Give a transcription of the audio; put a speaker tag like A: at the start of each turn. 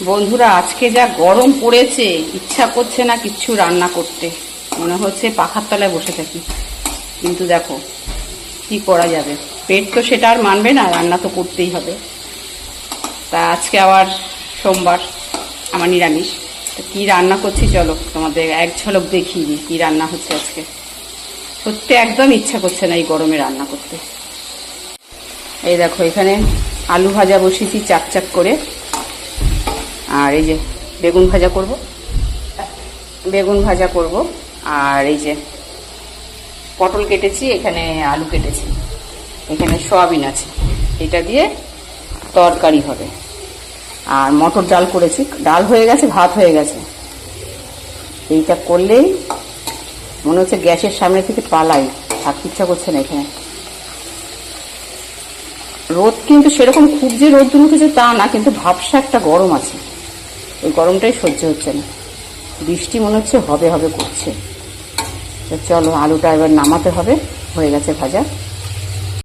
A: বন্ধুরা, আজকে যা গরম পড়েছে, ইচ্ছা করছে না কিচ্ছু রান্না করতে। মনে হচ্ছে পাখার তলায় বসে থাকি। কিন্তু দেখো কি করা যাবে, পেট তো সেটা আর মানবে না, রান্না তো করতেই হবে। তা আজকে আবার সোমবার, আমার নিরামিষ। তো কি রান্না করছি চলো তোমাদের এক ঝলক দেখিয়ে দিই কি রান্না হচ্ছে আজকে। সত্যি একদম ইচ্ছা করছে না এই গরমে রান্না করতে। এই দেখো, এখানে আলু ভাজা বসিয়েছি চাক করে। আর এই যে বেগুন ভাজা করব। আর এই যে পটল কেটেছি, এখানে আলু কেটেছি, এখানে সয়াবিন আছে, এটা দিয়ে তরকারি হবে। আর মটর ডাল করেছি, ডাল হয়ে গেছে, ভাত হয়ে গেছে। এইটা করলেই মনে হচ্ছে গ্যাসের সামনে থেকে পালাই, থাকতে ইচ্ছা করছে না এখানে। রোদ কিন্তু সেরকম খুব যে রোদ উঠেছে তা না, কিন্তু ভাবসা একটা গরম আছে, এই গরমটাই সহ্য হচ্ছে না। বৃষ্টি মনে হচ্ছে হবে করছে। তো চলো, আলুটা এবার নামাতে হবে, হয়ে গেছে ভাজা।